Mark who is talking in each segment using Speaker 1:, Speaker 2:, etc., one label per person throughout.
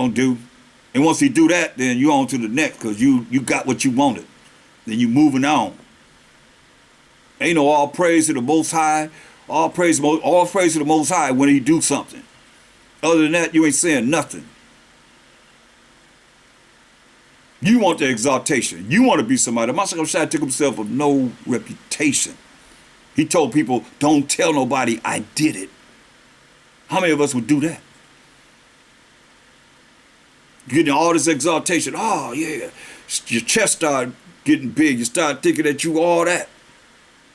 Speaker 1: Don't do. And once he do that, then you on to the next because you got what you wanted. Then you moving on. Ain't no all praise to the Most High, all praise to the Most High when he do something. Other than that, you ain't saying nothing. You want the exaltation. You want to be somebody. Mashiach Shai took himself of no reputation. He told people, don't tell nobody I did it. How many of us would do that? Getting all this exaltation. Oh, yeah. Your chest started getting big. You start thinking that you all that.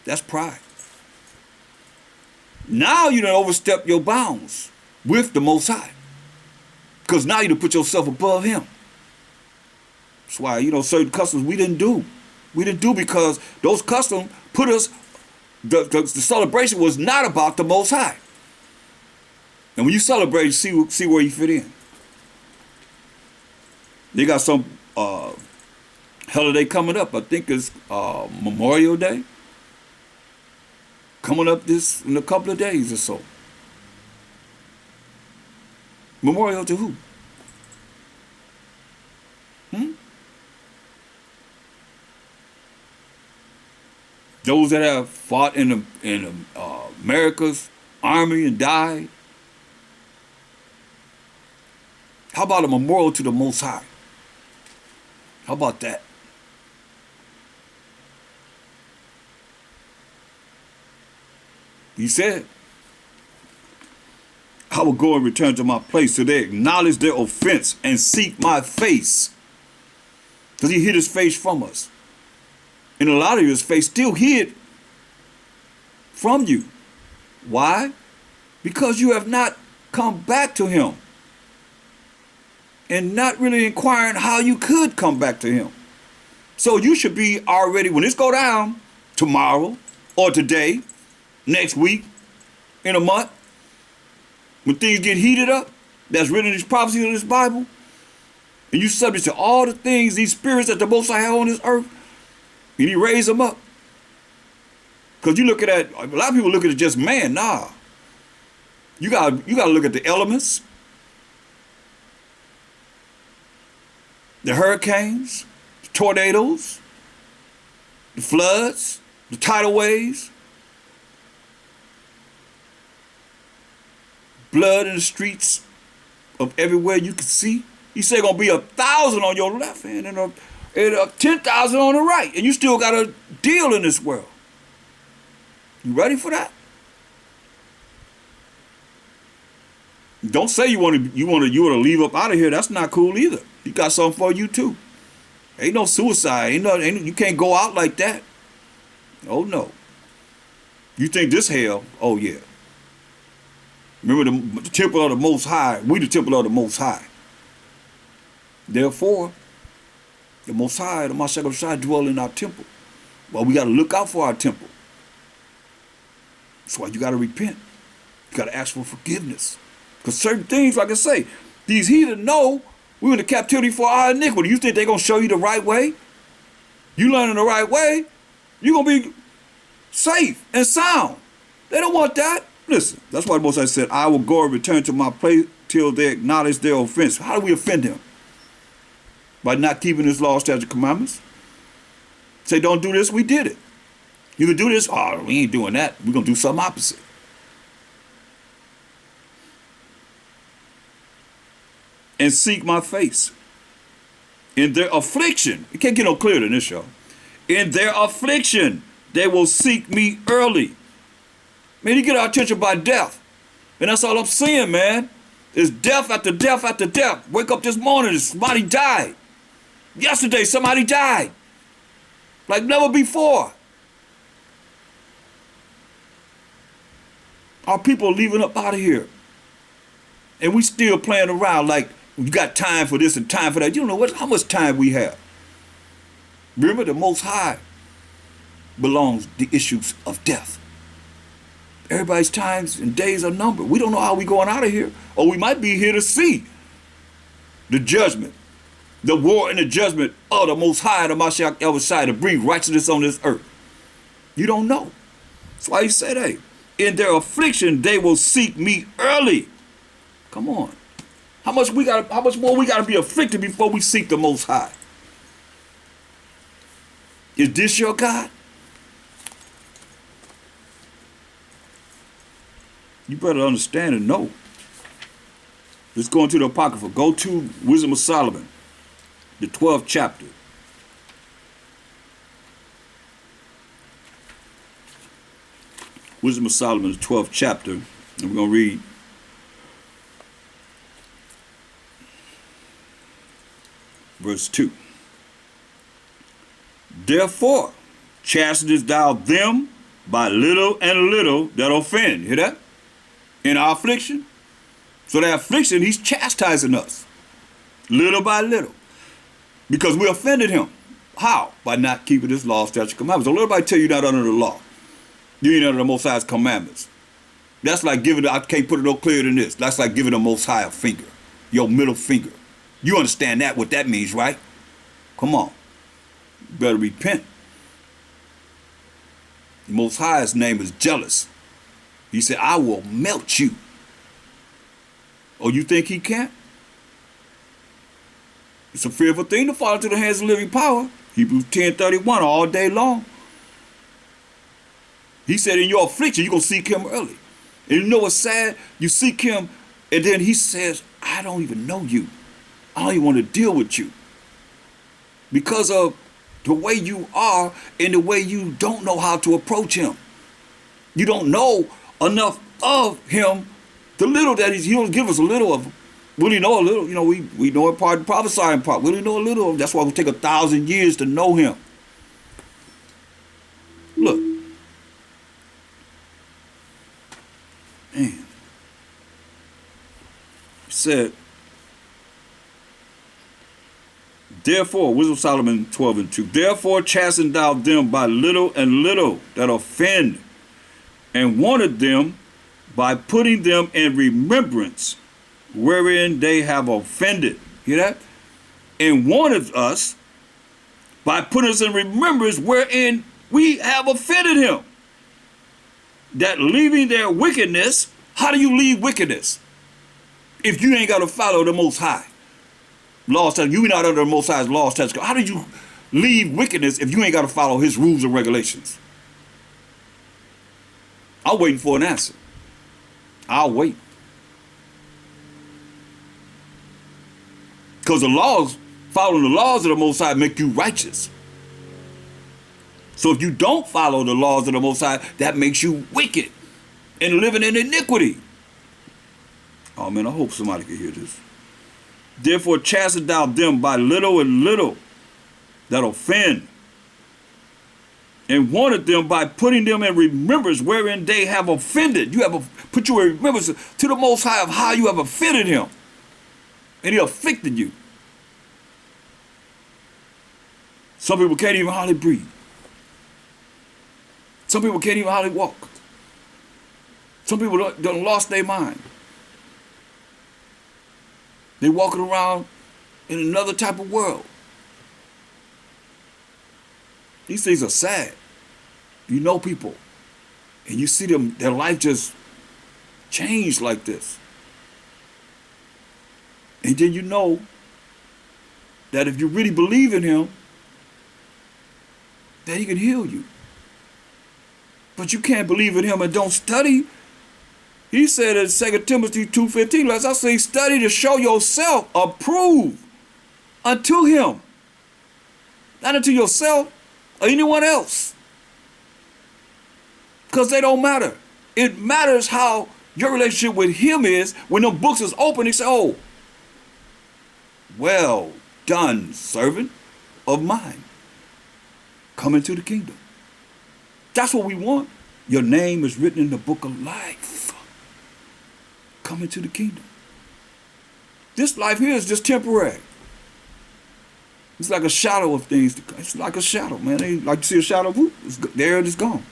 Speaker 1: That's pride. Now you done overstep your bounds with the Most High. Because now you done put yourself above him. That's why, certain customs we didn't do. We didn't do because those customs put us, the celebration was not about the Most High. And when you celebrate, see where you fit in. They got some holiday coming up. I think it's Memorial Day. Coming up in a couple of days or so. Memorial to who? Those that have fought in America's army and died. How about a memorial to the Most High? How about that? He said, I will go and return to my place till they acknowledge their offense and seek my face. Because he hid his face from us. And a lot of you, his face still hid from you. Why? Because you have not come back to him. And not really inquiring how you could come back to him. So you should be already, when this go down, tomorrow or today, next week, in a month, when things get heated up, that's written in these prophecies of this Bible, and you subject to all the things, these spirits that the Most High have on this earth, and he raised them up. Because you look at that, a lot of people look at it just man, nah. You gotta look at the elements, the hurricanes, the tornadoes, the floods, the tidal waves, blood in the streets of everywhere you can see. He said gonna be 1,000 on your left hand and 10,000 on the right, and you still got a deal in this world. You ready for that? Don't say you want to leave up out of here. That's not cool either. He got something for you too. Ain't no suicide. You can't go out like that. Oh no. You think this hell? Oh yeah. Remember the temple of the Most High. We the temple of the Most High. Therefore, the Most High, the Mashiach Shai dwell in our temple. Well, we got to look out for our temple. That's why you got to repent. You got to ask for forgiveness. Because certain things, like I say, these heathen know we're in the captivity for our iniquity. You think they're going to show you the right way? You learning the right way, you're going to be safe and sound. They don't want that. Listen, that's why the Most High said, I will go and return to my place till they acknowledge their offense. How do we offend him? By not keeping his law, statutes, commandments. Say, don't do this, we did it. You can do this, oh, we ain't doing that. We're going to do something opposite. And seek my face. In their affliction, it can't get no clearer than this, y'all. In their affliction, they will seek me early. Man, you get our attention by death. And that's all I'm seeing, man. It's death after death after death. Wake up this morning, somebody died. Yesterday, somebody died. Like never before. Our people are leaving up out of here. And we still playing around like we got time for this and time for that. You don't know how much time we have. Remember, the Most High belongs the issues of death. Everybody's times and days are numbered. We don't know how we going out of here. Or we might be here to see the judgment, the war and the judgment of the Most High, the Mashiach Yahushua, to bring righteousness on this earth. You don't know. That's why he said, hey, in their affliction, they will seek me early. Come on. How much more we gotta be afflicted before we seek the Most High? Is this your God? You better understand and know. Let's go into the Apocrypha. Go to Wisdom of Solomon, the 12th chapter. Wisdom of Solomon, the 12th chapter. And we're going to read verse 2. Therefore, chastenest thou them by little and little that offend. Hear that? In our affliction. So that affliction, he's chastising us. Little by little. Because we offended him. How? By not keeping his law, statutes, commandments. Don't let everybody tell you you're not under the law. You ain't under the Most High's commandments. That's like giving, I can't put it no clearer than this. That's like giving the Most High a finger. Your middle finger. You understand that, what that means, right? Come on. You better repent. The Most High's name is jealous. He said, I will melt you. Oh, you think he can't? It's a fearful thing to fall into the hands of living power. Hebrews 10:31 all day long. He said, in your affliction, you're going to seek him early. And you know what's sad? You seek him, and then he says, I don't even know you. I don't even want to deal with you. Because of the way you are and the way you don't know how to approach him. You don't know enough of him. The little that he don't give us a little of. We only know a little. You know, we know in part, prophesy in part. We only know a little of him. That's why it will take 1,000 years to know him. Look. Man. He said, therefore, Wisdom of Solomon 12:2. Therefore chasten thou them by little and little that offend, and warned them by putting them in remembrance wherein they have offended. Hear that? And warned us by putting us in remembrance wherein we have offended him. That leaving their wickedness, how do you leave wickedness? If you ain't got to follow the Most High. Laws, you're not under the Most High's laws. How do you leave wickedness if you ain't got to follow his rules and regulations? I'm waiting for an answer. I'll wait. Because the laws, following the laws of the Most High make you righteous. So if you don't follow the laws of the Most High, that makes you wicked and living in iniquity. Oh man, I hope somebody can hear this. Therefore chasten thou them by little and little that offend, and warned them by putting them in remembrance wherein they have offended. You have put you in remembrance to the Most High of how you have offended him, and he afflicted you. Some people can't even hardly breathe. Some people can't even hardly walk. Some people done lost their mind. They walking around in another type of world. These things are sad. You know people, and you see them, their life just changed like this. And then you know that if you really believe in him, that he can heal you. But you can't believe in him and don't study. He said in 2 Timothy 2:15, as I say, study to show yourself approved unto him. Not unto yourself or anyone else. Because they don't matter. It matters how your relationship with him is. When the books is open, he say, oh, well done, servant of mine. Come into the kingdom. That's what we want. Your name is written in the book of life. Come into the kingdom. This life here is just temporary. It's like a shadow of things to come. It's like a shadow, man. They like to see a shadow, whoop, there it is gone.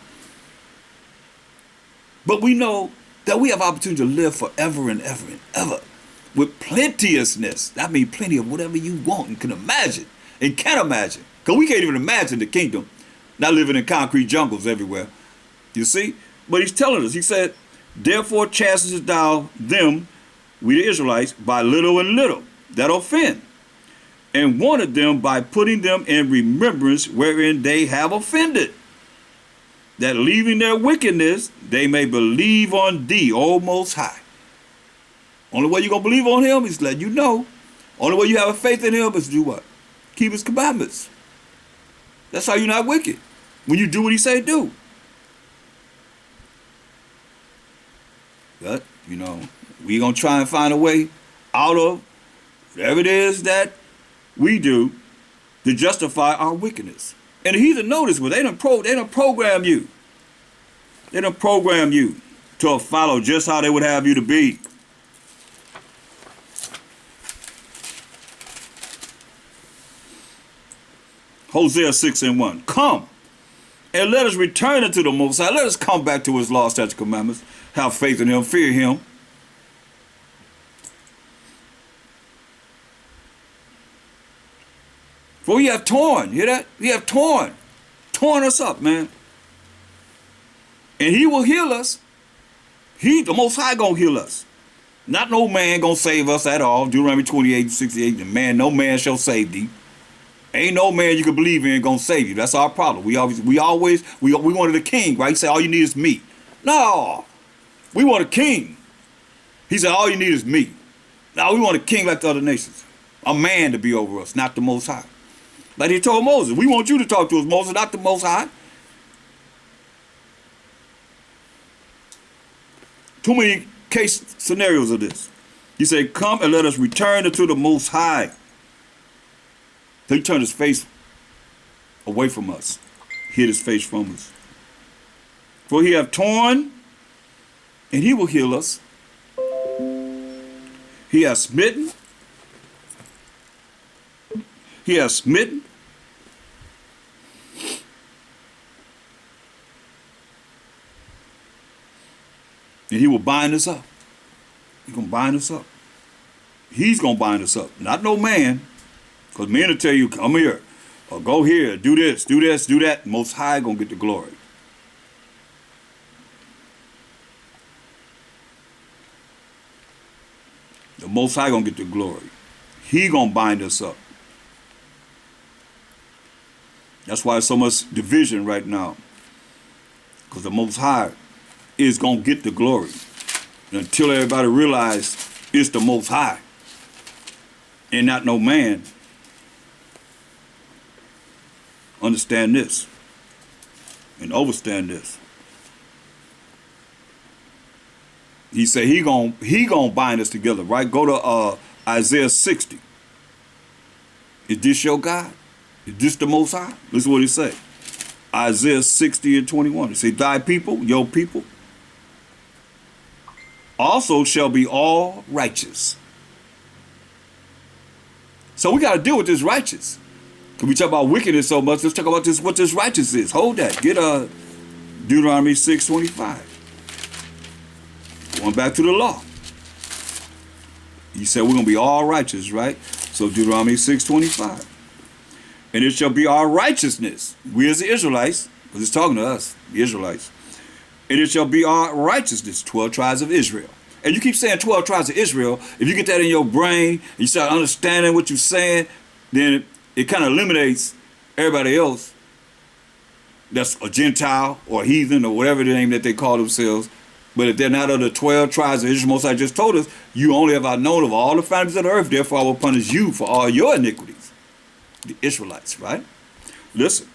Speaker 1: But we know that we have opportunity to live forever and ever and ever with plenteousness. That means plenty of whatever you want and can imagine and can imagine. Because we can't even imagine the kingdom, not living in concrete jungles everywhere. You see? But he's telling us, he said, therefore chastenest thou them we the Israelites, by little and little, that offend, and warned them by putting them in remembrance wherein they have offended, that leaving their wickedness, they may believe on thee, O Most High. Only way you're going to believe on him is let you know. Only way you have a faith in him is do what? Keep his commandments. That's how you're not wicked. When you do what he say do. But, you know, we're going to try and find a way out of whatever it is that we do to justify our wickedness. And the heathen notice what they done program you. They done program you to follow just how they would have you to be. Hosea 6:1. Come and let us return unto the Most High. Let us come back to his law, statutes, commandments. Have faith in him, fear him. For he have torn, hear that? He have torn us up, man. And he will heal us. The Most High gonna heal us. Not no man gonna save us at all. Deuteronomy 28:68. No man shall save thee. Ain't no man you can believe in gonna save you. That's our problem. We wanted a king, right? He said all you need is me. No, we want a king. He said all you need is me. Now we want a king like the other nations, a man to be over us, not the Most High. Like he told Moses, we want you to talk to us, Moses, not the Most High. Too many case scenarios of this. He said, come and let us return unto the Most High. So he turned his face away from us, hid his face from us. For he have torn, and he will heal us. He has smitten. He has smitten. And he will bind us up. He's going to bind us up. He's going to bind us up. Not no man. Because men will tell you, come here, or go here, do this, do that. Most High going to get the glory. The Most High going to get the glory. He going to bind us up. That's why there's so much division right now. Because the Most High is going to get the glory. And until everybody realize it's the Most High and not no man, understand this and overstand this. He said he gonna bind us together, right? Go to Isaiah 60. Is this your God? Is this the Most High? Listen what he say. Isaiah 60:21. He say, thy people, your people, also shall be all righteous. So we got to deal with this righteous. Because we talk about wickedness so much, let's talk about this. What this righteous is. Hold that. Get Deuteronomy 6:25. Going back to the law. He said we're going to be all righteous, right? So Deuteronomy 6:25. And it shall be our righteousness. We as the Israelites, because it's talking to us, the Israelites. And it shall be our righteousness, 12 tribes of Israel. And you keep saying 12 tribes of Israel. If you get that in your brain, and you start understanding what you're saying, then it kind of eliminates everybody else that's a Gentile or heathen or whatever the name that they call themselves. But if they're not of the 12 tribes of Israel, Most High just told us, you only have I known of all the families of the earth, therefore I will punish you for all your iniquities. The Israelites, right? Listen.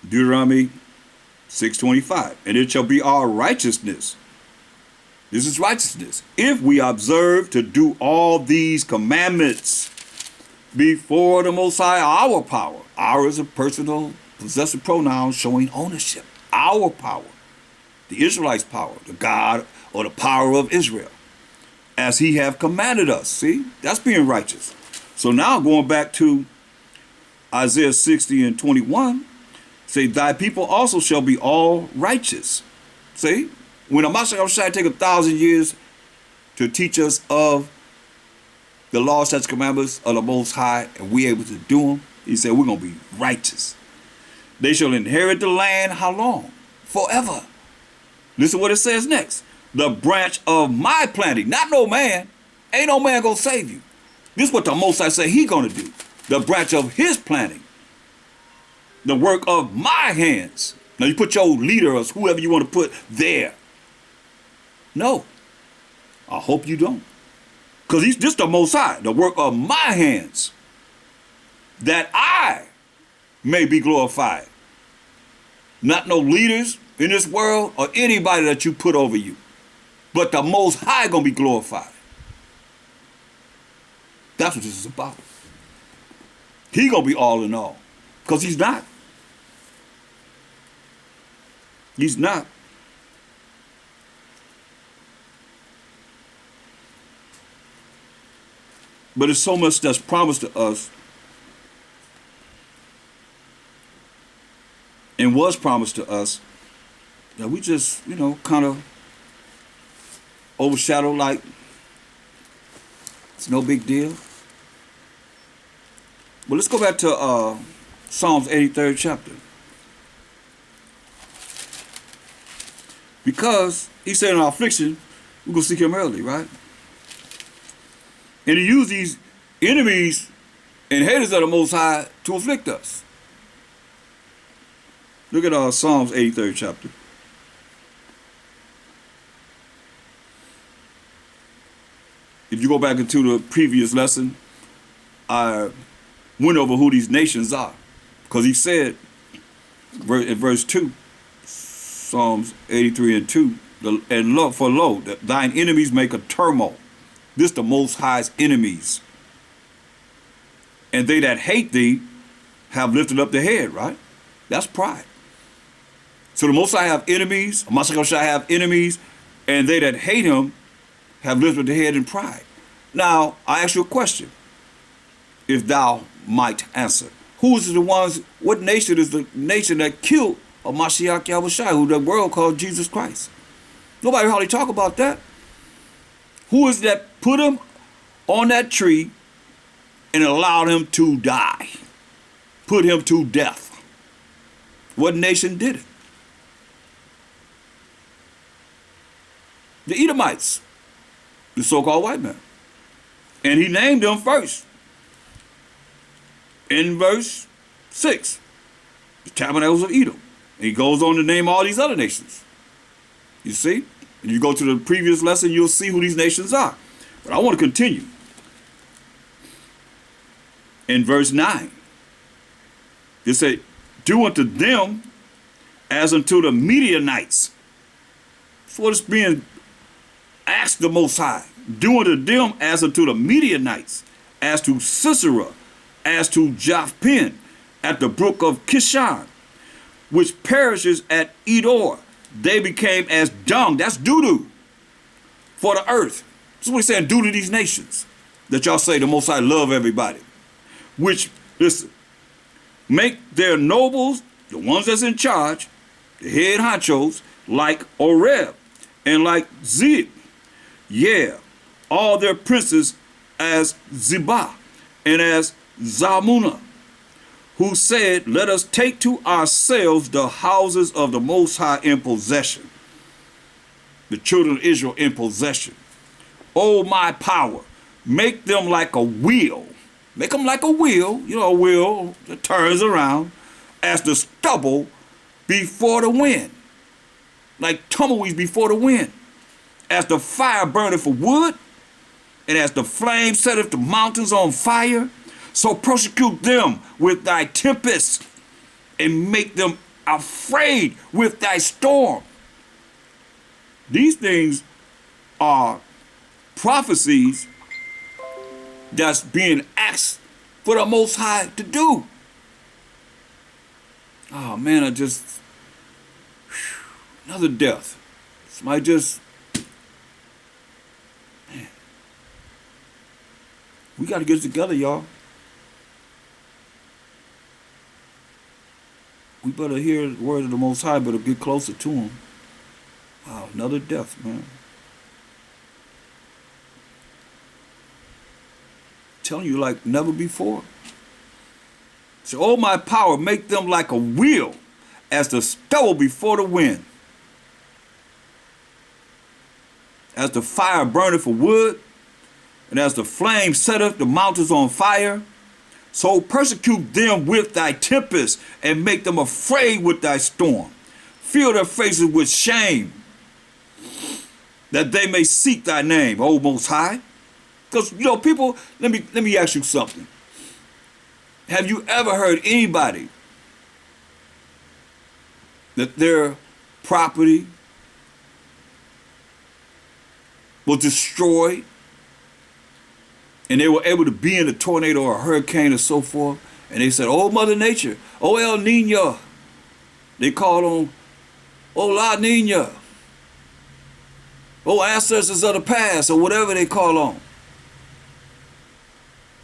Speaker 1: Deuteronomy 6:25. And it shall be our righteousness. This is righteousness. If we observe to do all these commandments before the Most High, our power. Our is a personal possessive pronoun showing ownership. Our power. The Israelites' power. The God or the power of Israel. As he have commanded us. See? That's being righteous. So now going back to Isaiah 60:21. Say, thy people also shall be all righteous. See? When a Mashiach take 1,000 years to teach us of the law, statutes, commandments of the Most High, and we able to do them, he said we're going to be righteous. They shall inherit the land how long? Forever. Listen what it says next. the branch of my planting, not no man. Ain't no man gonna save you. This is what the Most High say he gonna do. The branch of his planting, the work of my hands. Now you put your leader or whoever you want to put there. No, I hope you don't. Because he's just the Most High, the work of my hands, that I may be glorified. Not no leaders in this world or anybody that you put over you, but the Most High gonna be glorified. That's what this is about. He gonna be all in all, because he's not. He's not. But it's so much that's promised to us and was promised to us that we just, kind of overshadow like it's no big deal. But let's go back to Psalms 83rd chapter. Because he said in our affliction, we're going to seek him early, right? And he used these enemies and haters of the Most High to afflict us. Look at Psalms 83rd chapter. If you go back into the previous lesson, I went over who these nations are. Because he said in verse 2, Psalms 83 and 2, and lo, thine enemies make a turmoil. This the Most High's enemies. And they that hate thee have lifted up their head, right? That's pride. So the Most High have enemies, Mashiach shall have enemies, and they that hate him have lifted their head in pride. Now, I ask you a question, if thou might answer. Who is the ones, what nation is the nation that killed a Mashiach Yahushua, who the world called Jesus Christ? Nobody hardly talk about that. Who is that put him on that tree and allowed him to die? Put him to death. What nation did it? The Edomites, the so-called white man. And he named them first. In verse 6, the tabernacles of Edom. And he goes on to name all these other nations. You see? And you go to the previous lesson, you'll see who these nations are. But I want to continue. In verse 9, it said, do unto them as unto the Midianites. That's what is being asked the Most High. Do unto them as unto the Midianites, as to Sisera, as to Japhpin, at the brook of Kishon, which perishes at Edor. They became as dung, that's doo-doo, for the earth. That's what he's saying, do to these nations, that y'all say the Most High love everybody. Which, listen, make their nobles, the ones that's in charge, the head honchos, like Oreb and like Zeb. Yeah, all their princes as Zebah and as Zalmunna, who said, let us take to ourselves the houses of the Most High in possession. The children of Israel in possession. Oh, my power, make them like a wheel. Make them like a wheel, a wheel that turns around, as the stubble before the wind. Like tumbleweeds before the wind. As the fire burneth for wood, and as the flame setteth the mountains on fire, so prosecute them with thy tempest, and make them afraid with thy storm. These things are prophecies that's being asked for the Most High to do. Oh man, another death. Somebody just, man. We got to get it together, y'all. We better hear the word of the Most High, better get closer to him. Wow, another death, man. Telling you like never before. So, oh, my power, make them like a wheel, as the stubble before the wind. as the fire burneth for wood, and as the flame setteth the mountains on fire, so persecute them with thy tempest, and make them afraid with thy storm. Fill their faces with shame, that they may seek thy name, O Most High. Because, people, let me ask you something. Have you ever heard anybody that their property was destroyed and they were able to be in a tornado or a hurricane or so forth, and they said, oh, Mother Nature, oh, El Nino, they called on, oh, La Nina, oh, ancestors of the past, or whatever they call on.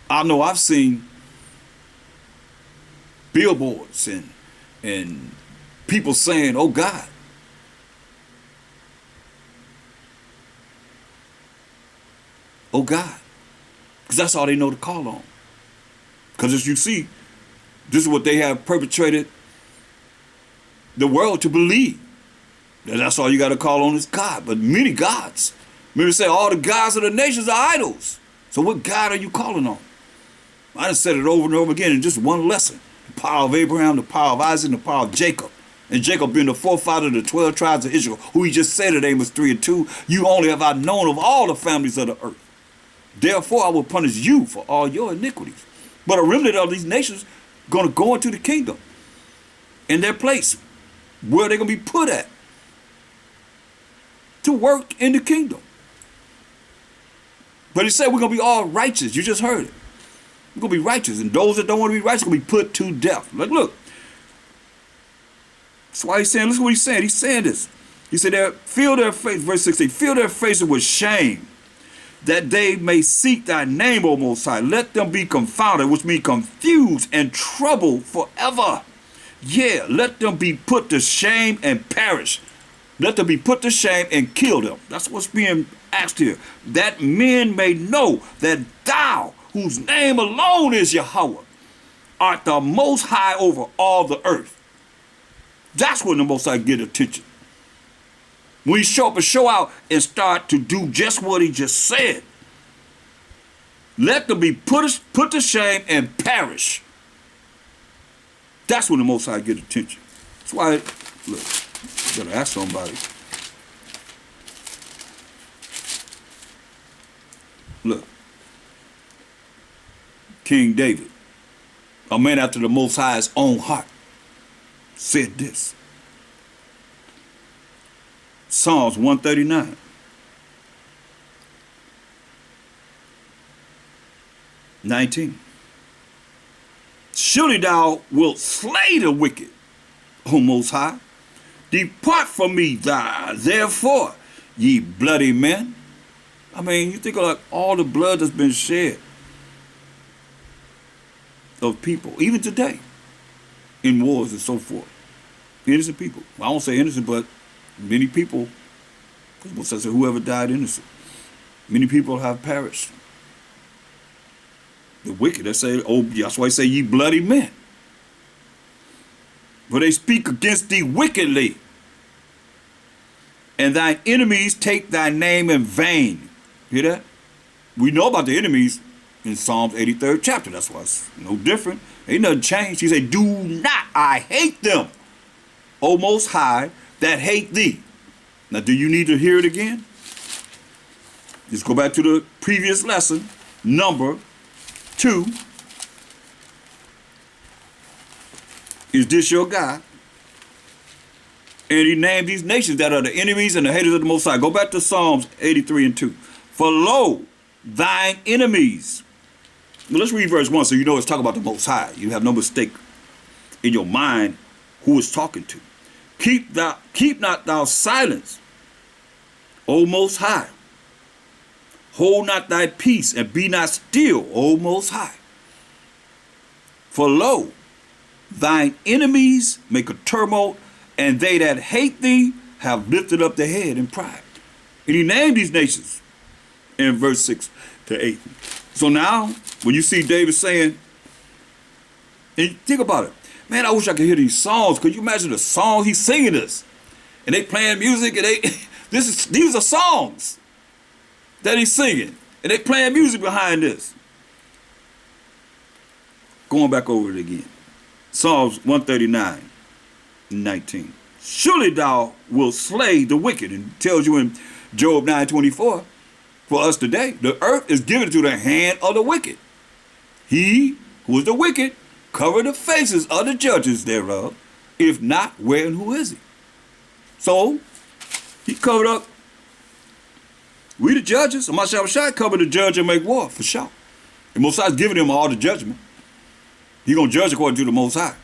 Speaker 1: I know I've seen billboards and people saying, oh, God. Oh, God. Because that's all they know to call on. Because as you see, this is what they have perpetrated the world to believe. That's all you got to call on is God. But many gods. Many say all the gods of the nations are idols. So what God are you calling on? I just said it over and over again in just one lesson. The power of Abraham, the power of Isaac, and the power of Jacob. And Jacob being the forefather of the 12 tribes of Israel, who he just said in Amos 3:2, you only have I known of all the families of the earth. Therefore I will punish you for all your iniquities. But a remnant of these nations going to go into the kingdom in their place, where they're going to be put at, to work in the kingdom. But he said we're going to be all righteous. You just heard it. We're going to be righteous. And those that don't want to be righteous are going to be put to death. Like, look. That's why he's saying, listen to what he's saying. He's saying this. He said, fill their face, verse 16, fill their faces with shame, that they may seek thy name, O Most High. Let them be confounded, which means confused and troubled forever. Yeah, let them be put to shame and perish. Let them be put to shame and kill them. That's what's being asked here. That men may know that thou, whose name alone is Yahweh, art the Most High over all the earth. That's when the Most High get attention. When he show up and show out and start to do just what he just said. Let them be put to shame and perish. That's when the Most High get attention. That's why, look, you gotta ask somebody. Look, King David, a man after the Most High's own heart, said this. Psalms 139. Surely thou wilt slay the wicked, O Most High. Depart from me, therefore, ye bloody men. I mean, you think of like all the blood that's been shed of people, even today, in wars and so forth. Innocent people. I won't say innocent, but many people, because says whoever died innocent. Many people have perished. The wicked, they say, oh, that's why they say ye bloody men. For they speak against thee wickedly, and thine enemies take thy name in vain. Hear that? We know about the enemies in Psalms 83rd chapter. That's why it's no different. Ain't nothing changed. He said, do not, I hate them, O Most High, that hate thee. Now, do you need to hear it again? Just go back to the previous lesson, number 2. Is this your God? And he named these nations that are the enemies and the haters of the Most High. Go back to Psalms 83:2. For lo, thine enemies. Well, let's read verse 1 so you know it's talking about the Most High. You have no mistake in your mind who it's talking to. Keep not thou silence, O Most High. Hold not thy peace, and be not still, O Most High. For lo, thine enemies make a tumult, and they that hate thee have lifted up their head in pride. And he named these nations in verse 6 to 8. So now, when you see David saying, and think about it, man, I wish I could hear these songs. Could you imagine the songs he's singing this? And they playing music, and these are songs. that he's singing. And they playing music behind this. Going back over it again. Psalms 139:19. Surely thou wilt slay the wicked. And it tells you in Job 9:24, for us today, the earth is given to the hand of the wicked. He who is the wicked cover the faces of the judges thereof. If not, where and who is he? So, he covered up. We the judges. Amashah covered the judge and make war, for sure. The Most High is giving him all the judgment. He's going to judge according to the Most High.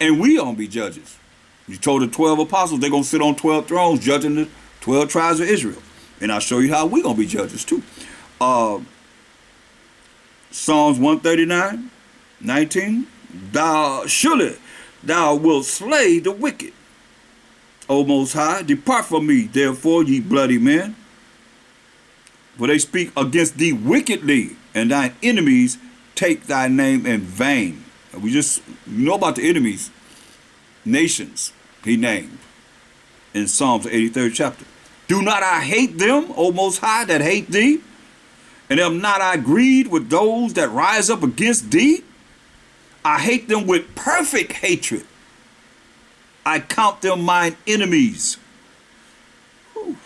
Speaker 1: And we going to be judges. He told the 12 apostles they're going to sit on 12 thrones judging the 12 tribes of Israel. And I'll show you how we going to be judges too. Psalms 139:19. Surely thou wilt slay the wicked, O Most High. Depart from me, therefore, ye bloody men. For they speak against thee wickedly, and thine enemies take thy name in vain. And we just know about the enemies, nations he named in Psalms 83rd chapter. Do not I hate them, O Most High, that hate thee? And am not I grieved with those that rise up against thee? I hate them with perfect hatred. I count them mine enemies. Whew.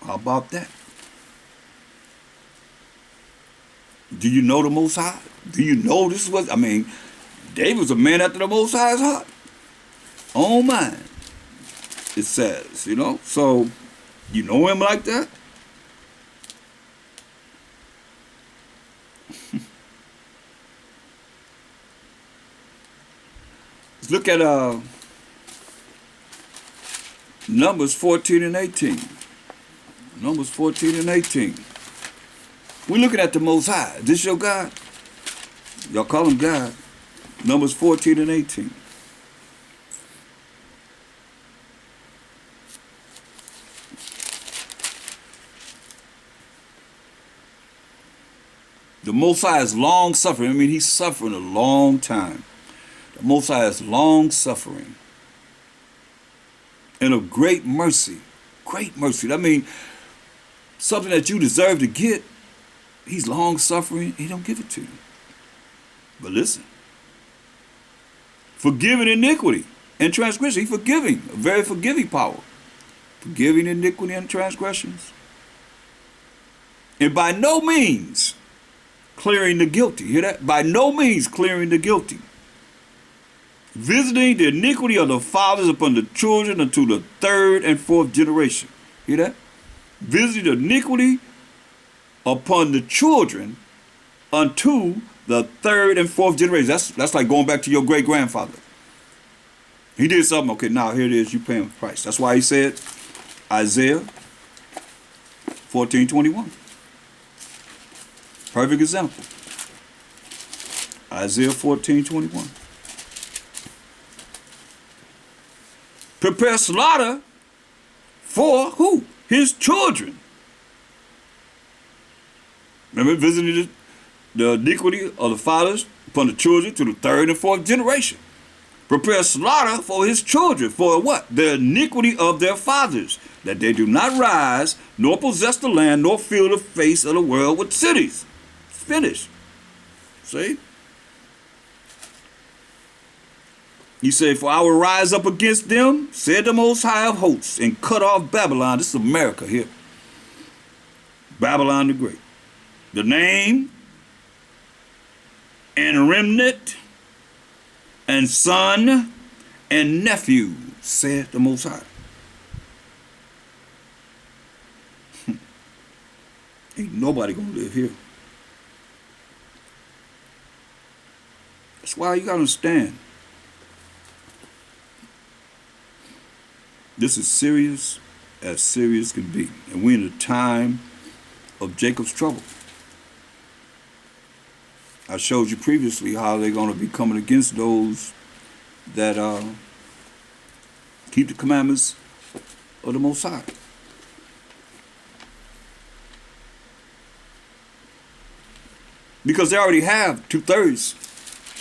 Speaker 1: How about that? Do you know the Most High? Do you know this was, David was a man after the Most High's heart. Oh my. It says, so you know him like that? Let's look at Numbers 14 and 18. Numbers 14 and 18. We're looking at the Most High. This your God? Y'all call him God. Numbers 14 and 18. The Most High is long suffering. He's suffering a long time. The Most High is long suffering and of great mercy. Great mercy. Something that you deserve to get, he's long suffering. He don't give it to you. But listen, forgiving iniquity and transgression. He's forgiving, a very forgiving power. Forgiving iniquity and transgressions. And by no means clearing the guilty. Hear that? By no means clearing the guilty. Visiting the iniquity of the fathers upon the children unto the third and fourth generation. Hear that? Visiting the iniquity upon the children unto the third and fourth generation. That's like going back to your great grandfather. He did something. Okay, now here it is. You paying the price. That's why he said Isaiah 14:21. Perfect example. Isaiah 14:21. Prepare slaughter for who? His children. Remember, visiting the iniquity of the fathers upon the children to the third and fourth generation. Prepare slaughter for his children. For what? The iniquity of their fathers, that they do not rise, nor possess the land, nor fill the face of the world with cities. It's finished. See? He said, for I will rise up against them, said the Most High of hosts, and cut off Babylon. This is America here. Babylon the Great. The name and remnant and son and nephew, said the Most High. Ain't nobody gonna live here. That's why you gotta understand. This is serious as serious can be. And we're in a time of Jacob's trouble. I showed you previously how they're going to be coming against those that keep the commandments of the Most High. Because they already have 2/3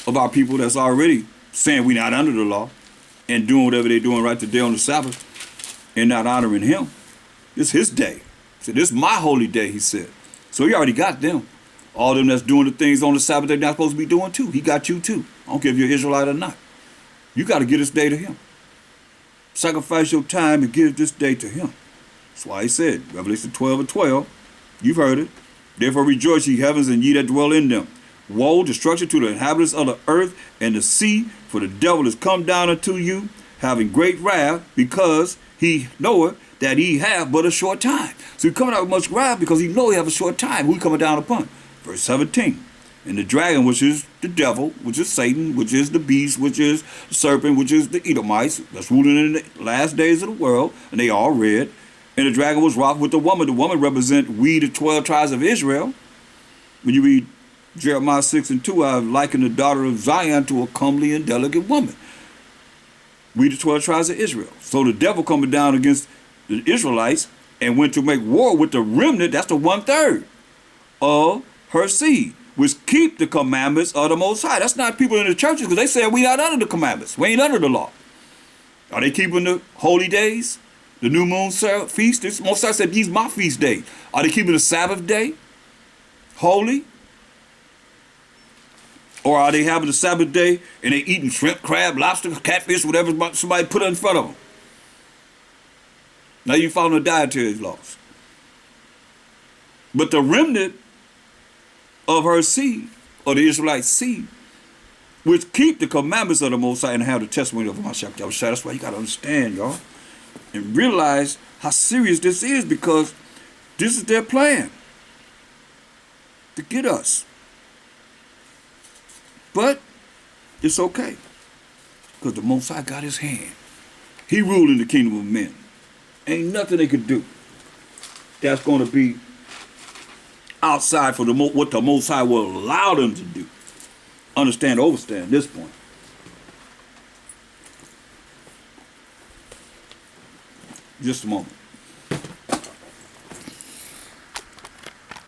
Speaker 1: of our people that's already saying we're not under the law. and doing whatever they're doing right today on the Sabbath and not honoring him. It's his day. He said, this is my holy day, he said. So he already got them. All them that's doing the things on the Sabbath they're not supposed to be doing too. He got you too. I don't care if you're Israelite or not. You got to give this day to him. Sacrifice your time and give this day to him. That's why he said, Revelation 12:12, you've heard it. Therefore rejoice, ye heavens, and ye that dwell in them. Woe, destruction to the inhabitants of the earth and the sea, for the devil is come down unto you, having great wrath, because he knoweth that he have but a short time. So he's coming out with much wrath because he know he have a short time. Who he coming down upon? Verse 17. And the dragon, which is the devil, which is Satan, which is the beast, which is the serpent, which is the Edomites, that's ruling in the last days of the world, and they all read. And the dragon was wroth with the woman. The woman represent we, the 12 tribes of Israel. When you read Jeremiah 6:2, I liken the daughter of Zion to a comely and delicate woman. We, the 12 tribes of Israel. So the devil coming down against the Israelites and went to make war with the remnant, that's the 1/3 of her seed, which keep the commandments of the Most High. That's not people in the churches, because they say we not under the commandments. We ain't under the law. Are they keeping the holy days? The new moon feast? This Most High said, these my feast days. Are they keeping the Sabbath day holy? Or are they having the Sabbath day and they eating shrimp, crab, lobster, catfish, whatever somebody put in front of them? Now you following the dietary laws. But the remnant of her seed, or the Israelite seed, which keep the commandments of the Most High and have the testimony of Mashiach Yahushua. That's why you got to understand, y'all, and realize how serious this is, because this is their plan to get us. But it's okay, because the Most High got his hand. He ruled in the kingdom of men. Ain't nothing they could do that's going to be outside for what the Most High will allow them to do. Understand, overstand this point. Just a moment.